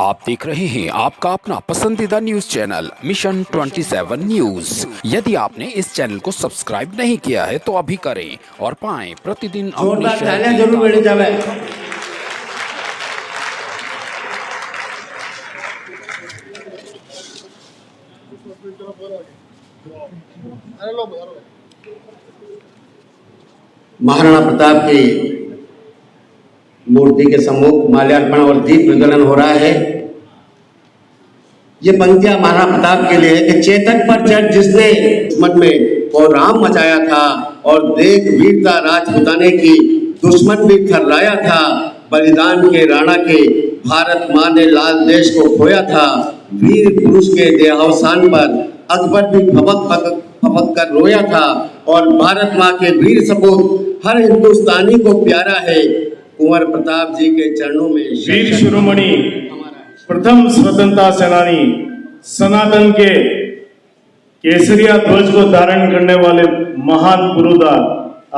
आप देख रहे हैं आपका अपना पसंदीदा न्यूज चैनल मिशन 27 न्यूज। यदि आपने इस चैनल को सब्सक्राइब नहीं किया है तो अभी करें और पाएं प्रतिदिन अपनी शहर की जरूर मिल जावे। महाराणा प्रताप की मूर्ति के सम्मुख माल्यार्पण और दीप प्रज्वलन हो रहा है। ये पंक्तियां महाराणा प्रताप के लिए कि चेतक पर चढ़ जिसने दुश्मन में और राम मचाया था और देख वीरता राजपुताने की दुश्मन भी थर्राया था। बलिदान के राणा के भारत माँ ने लाल देश को खोया था। वीर पुरुष के देहावसान पर अकबर भी फपक कर रोया था और भारत माँ के वीर सपूत हर हिंदुस्तानी को प्यारा है। कुंवर प्रताप जी के चरणों में वीर शिरोमणि प्रथम स्वतंत्रता सेनानी सनातन के केसरिया ध्वज को धारण करने वाले महान पुरोधा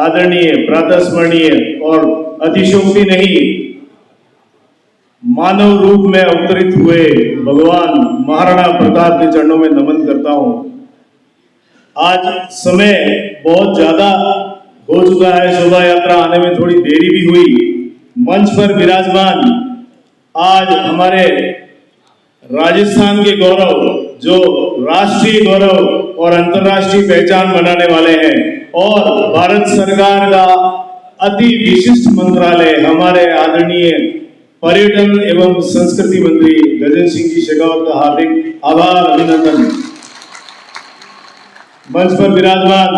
आदरणीय प्रातस्मरणीय और अतिशयोक्ति नहीं मानव रूप में अवतरित हुए भगवान महाराणा प्रताप के चरणों में नमन करता हूं। आज समय बहुत ज्यादा हो चुका है, शोभा यात्रा आने में थोड़ी देरी भी हुई। मंच पर विराजमान आज हमारे राजस्थान के गौरव जो राष्ट्रीय गौरव और अंतर्राष्ट्रीय पहचान बनाने वाले हैं और भारत सरकार का अति विशिष्ट मंत्रालय हमारे आदरणीय पर्यटन एवं संस्कृति मंत्री गजेंद्र सिंह जी शेखावत का हार्दिक आभार अभिनंदन। मंच पर विराजमान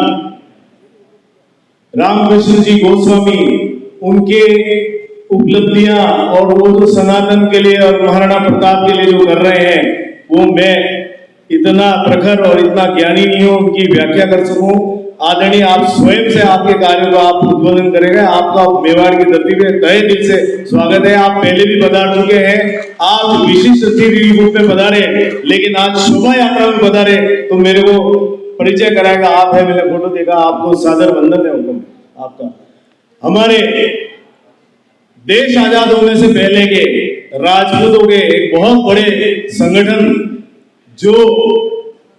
रामकृष्ण जी गोस्वामी, उनके उपलब्धियां और वो जो सनातन के लिए और महाराणा प्रताप के लिए जो कर रहे हैं वो मैं इतना प्रखर और इतना ज्ञानी नहीं हूं उनकी व्याख्या कर सकूं। आदरणीय आप स्वयं से आपके कार्य को आप उद्बोधन करेंगे। आपका मेवाड़ की धरती पे तहे दिल से स्वागत है। आप पहले भी पधार चुके हैं, आप विशिष्ट अतिथि रूप में पधारे, लेकिन आज शोभा यात्रा में पधारे तो मेरे को परिचय कराएगा आप है। मैंने फोटो देखा, आपको सादर वंदन है हुक्म आपका। हमारे देश आजाद होने से पहले के राजपूतों के एक बहुत बड़े संगठन जो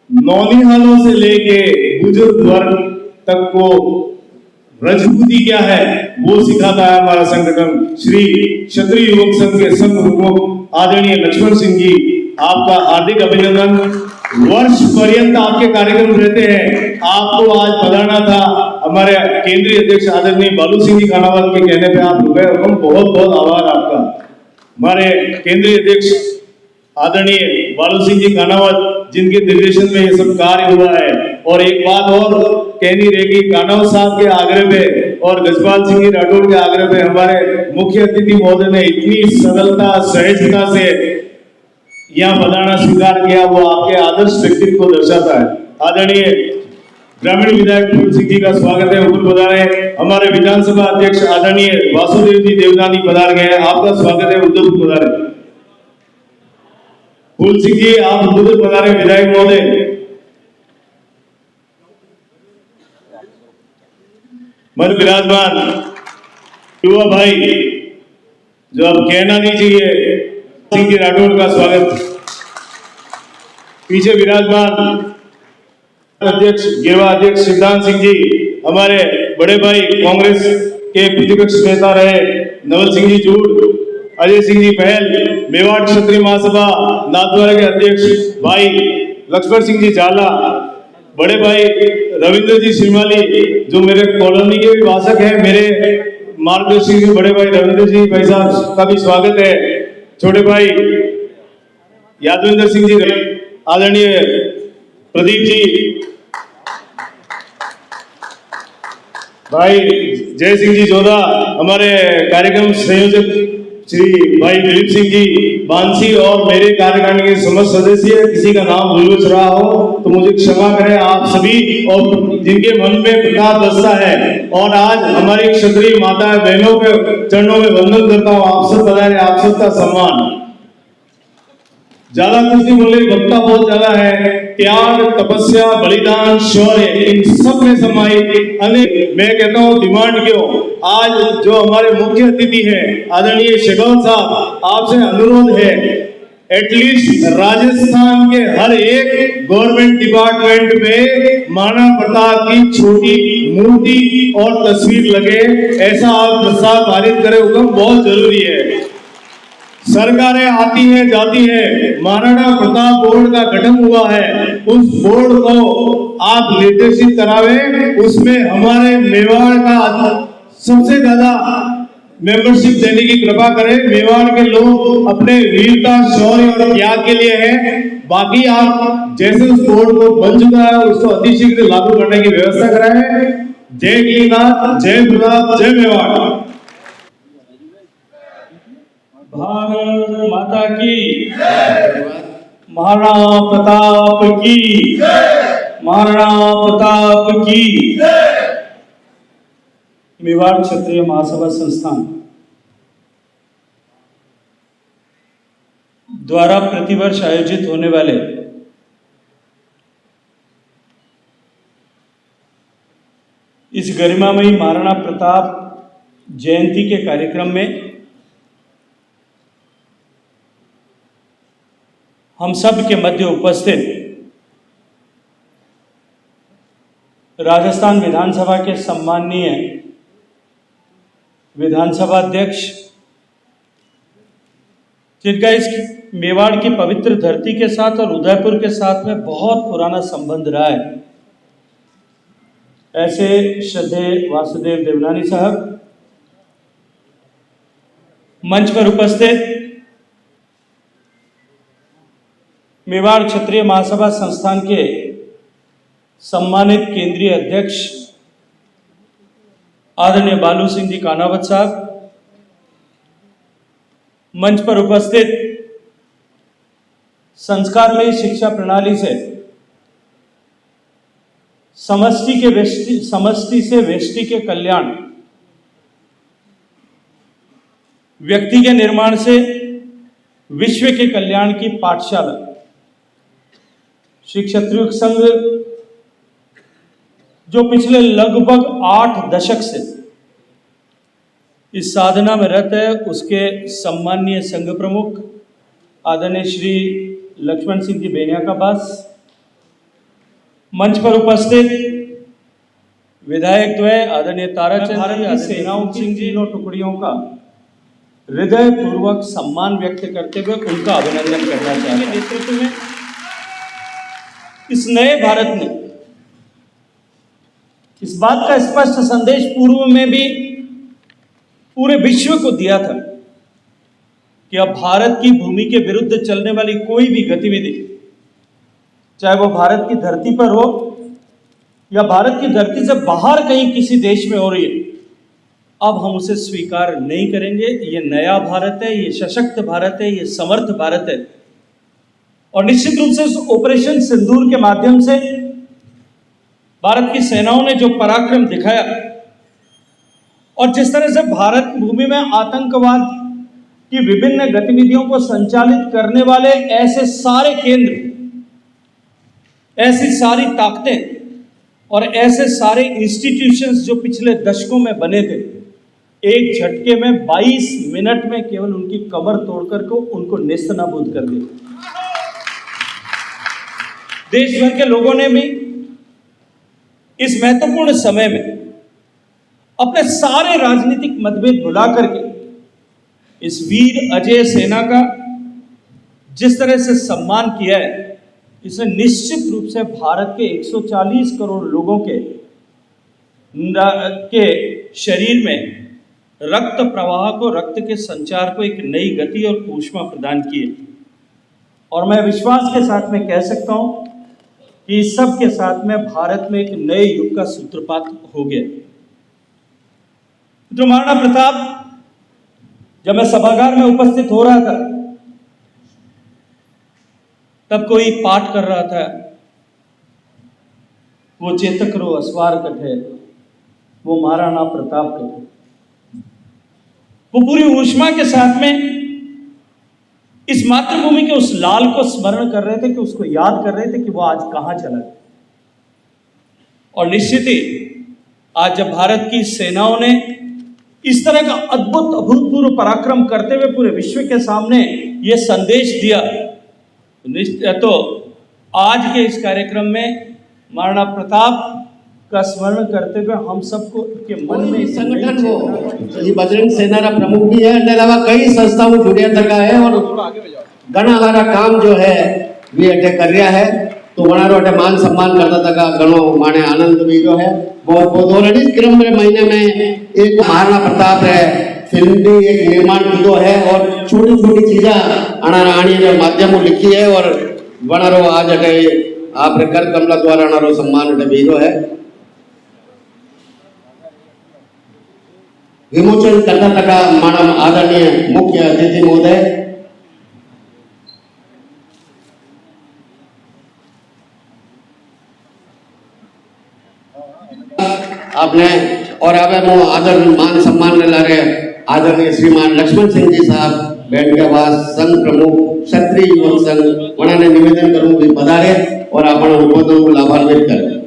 नौनिहालों से लेके बुजुर्ग वर्ग तक को रजपूती क्या है वो सिखाता है हमारा संगठन श्री क्षत्रिय युवक संघ के संघ प्रमुख आदरणीय लक्ष्मण सिंह जी, आपका हार्दिक अभिनंदन। वर्ष पर्यंत आपके कार्यक्रम रहते हैं। आपको आज पधारना था, हमारे केंद्रीय अध्यक्ष आदरणीय बालू सिंह जी खानावत के कहने पे आप रुके, हम बहुत बहुत आभार आपका। हमारे केंद्रीय अध्यक्ष आदरणीय बालू सिंह जी खानावत जिनके निर्देशन में ये सब कार्य हुआ है। और एक बात और कहनी रहेगी, कानावत साहब के आग्रह पे और गजपाल सिंह जी राठौड़ के आग्रह पे हमारे मुख्य अतिथि महोदय ने इतनी सरलता सहजता से यहाँ पधारना स्वीकार किया, वो आपके आदर्श व्यक्तित्व को दर्शाता है। आदरणीय ग्रामीण विधायक फूल सिंह जी का स्वागत है, ऊपर पधारे। हमारे विधानसभा अध्यक्ष आदरणीय वासुदेव जी देवनानी पधार गए, आपका स्वागत है, उद्धव पधारे। फूल सिंह जी आप उद्धव पधारे विधायक महोदय। मन विराजमान युवा भाई जो अब कहना नहीं चाहिए, सिंह जी राठौड़ का स्वागत। पीछे विराजमान अध्यक्ष गिरवा अध्यक्ष सिद्धांत सिंह जी, हमारे बड़े भाई कांग्रेस के प्रतिपक्ष नेता रहे नवल सिंह जी जूड़, अजय सिंह जी पहल, मेवाड़ क्षत्रिय महासभा नाथद्वारा के अध्यक्ष भाई लक्ष्मण सिंह जी झाला, बड़े भाई रविंद्र जी श्रीमाली जो मेरे कॉलोनी के भी वासक है, मेरे मार्गदर्शक जी बड़े भाई रविंद्र जी भाई साहब का भी स्वागत है। छोटे भाई यादविंदर सिंह जी, आदरणीय प्रदीप जी, भाई जय सिंह जी जोधा, हमारे कार्यक्रम संयोजक श्री भाई दिलीप सिंह जी बांसी और मेरे कार्यकारिणी के समस्त सदस्य, किसी का नाम भूल रहा हो तो मुझे क्षमा करें आप सभी, और जिनके मन में प्रकाश बसता है। और आज हमारी क्षत्रिय माता बहनों के चरणों में वंदन करता हूँ। आप सब पधारे, आप सबका सम्मान। ज्यादा कुछ नहीं बोले, वक्ता बहुत ज्यादा है। त्याग, तपस्या, बलिदान, शौर्य, इन सब में समाहित अनेक, मैं कहता हूँ डिमांड क्यों। आज जो हमारे मुख्य अतिथि हैं आदरणीय शेखावत साहब, आपसे अनुरोध है एटलीस्ट राजस्थान के हर एक गवर्नमेंट डिपार्टमेंट में महाराणा प्रताप की छोटी मूर्ति और तस्वीर लगे, ऐसा आप प्रस्ताव पारित करें, हुक्म बहुत जरूरी है। सरकारें आती हैं जाती है, महाराणा प्रताप बोर्ड का गठन हुआ है, उस बोर्ड को आप निर्देशित करावे, उसमें हमारे मेवाड़ का सबसे ज्यादा मेंबरशिप देने की कृपा करें। मेवाड़ के लोग अपने वीरता, शौर्य और त्याग के लिए हैं। बाकी आप जैसे उस बोर्ड को बन चुका है उसको अतिशीघ्र लागू करने की व्यवस्था कराएं। जय गिरिनाथ, जय प्रताप, जय मेवाड़। भारत माता की, महाराणा प्रताप की, महाराणा प्रताप की। मेवाड़ क्षत्रिय महासभा संस्थान द्वारा प्रतिवर्ष आयोजित होने वाले इस गरिमामयी महाराणा प्रताप जयंती के कार्यक्रम में हम सब के मध्य उपस्थित राजस्थान विधानसभा के सम्माननीय विधानसभा अध्यक्ष, जिनका इस मेवाड़ की पवित्र धरती के साथ और उदयपुर के साथ में बहुत पुराना संबंध रहा है, ऐसे श्रद्धेय वासुदेव देवनानी साहब, मंच पर उपस्थित मेवाड़ क्षत्रिय महासभा संस्थान के सम्मानित केंद्रीय अध्यक्ष आदरणीय बालू सिंह जी कानावत साहब, मंच पर उपस्थित संस्कारमयी शिक्षा प्रणाली से समष्टि से वेष्टि के कल्याण, व्यक्ति के निर्माण से विश्व के कल्याण की पाठशाला श्री क्षत्रिय संघ, जो पिछले लगभग 8 दशक से इस साधना में रत है, उसके सम्माननीय संघ प्रमुख आदरणीय श्री लक्ष्मण सिंह जी बेनिया का बास, मंच पर उपस्थित विधायक द्वय आदरणीय ताराचंद जी, आदरणीय सेनाओं की तीनों टुकड़ियों का हृदय पूर्वक सम्मान व्यक्त करते हुए उनका अभिनंदन करना चाहते हैं। नेतृत्व में इस नए भारत ने इस बात का स्पष्ट संदेश पूर्व में भी पूरे विश्व को दिया था कि अब भारत की भूमि के विरुद्ध चलने वाली कोई भी गतिविधि, चाहे वो भारत की धरती पर हो या भारत की धरती से बाहर कहीं किसी देश में हो रही है, अब हम उसे स्वीकार नहीं करेंगे। ये नया भारत है, ये सशक्त भारत है, ये समर्थ भारत है। और निश्चित रूप से इस ऑपरेशन सिंदूर के माध्यम से भारत की सेनाओं ने जो पराक्रम दिखाया और जिस तरह से भारत भूमि में आतंकवाद की विभिन्न गतिविधियों को संचालित करने वाले ऐसे सारे केंद्र, ऐसी सारी ताकतें और ऐसे सारे इंस्टीट्यूशंस जो पिछले दशकों में बने थे, एक झटके में 22 मिनट में केवल उनकी कमर तोड़कर को उनको नेस्तनाबूद कर दिया। देश भर के लोगों ने भी इस महत्वपूर्ण समय में अपने सारे राजनीतिक मतभेद भुला करके इस वीर अजय सेना का जिस तरह से सम्मान किया है, इसने निश्चित रूप से भारत के 140 करोड़ लोगों के शरीर में रक्त प्रवाह को, रक्त के संचार को एक नई गति और ऊष्मा प्रदान की है। और मैं विश्वास के साथ में कह सकता हूं कि इस सब के साथ में भारत में एक नए युग का सूत्रपात हो गया। तो महाराणा प्रताप, जब मैं सभागार में उपस्थित हो रहा था तब कोई पाठ कर रहा था, वो चेतक रो अस्वार कठे, वो महाराणा प्रताप कठे। वो पूरी ऊष्मा के साथ में इस मातृभूमि के उस लाल को स्मरण कर रहे थे, कि उसको याद कर रहे थे कि वो आज कहां चला गया। और निश्चित ही आज जब भारत की सेनाओं ने इस तरह का अद्भुत अभूतपूर्व पराक्रम करते हुए पूरे विश्व के सामने ये संदेश दिया। तो आज के इस कार्यक्रम में महाराणा प्रताप का स्मरण करते हुए हम सबको के मन में इस संगठन को ये बजरंग सेना का प्रमुख भी है, इसके अलावा कई संस्थाओं जुड़िया तक है और घना सारा काम जो है वे अटे कर रहा है। तो वनारो अटे मान सम्मान करता तक घणो माने आनंद भी जो है बहुत बहुत। और इस क्रम में महीने में एक महाराणा प्रताप है फिल्म भी एक निर्माण किया है और छोटी छोटी चीजा अनारा आनी के माध्यम लिखी है और वनारो आज अटे आपरे कर कमला द्वारा अनारो सम्मान अटे भी है विमोचन कर्नाटक मानव आदरणीय मुख्य अतिथि महोदय आपने और अब मो आदर मान सम्मान ला रहे आदरणीय श्रीमान लक्ष्मण सिंह जी साहब बैंड के आवाज संघ प्रमुख क्षत्रिय युवक संघ उन्होंने निवेदन करूं भी पधारे और अपन उद्बोधन को लाभान्वित करें।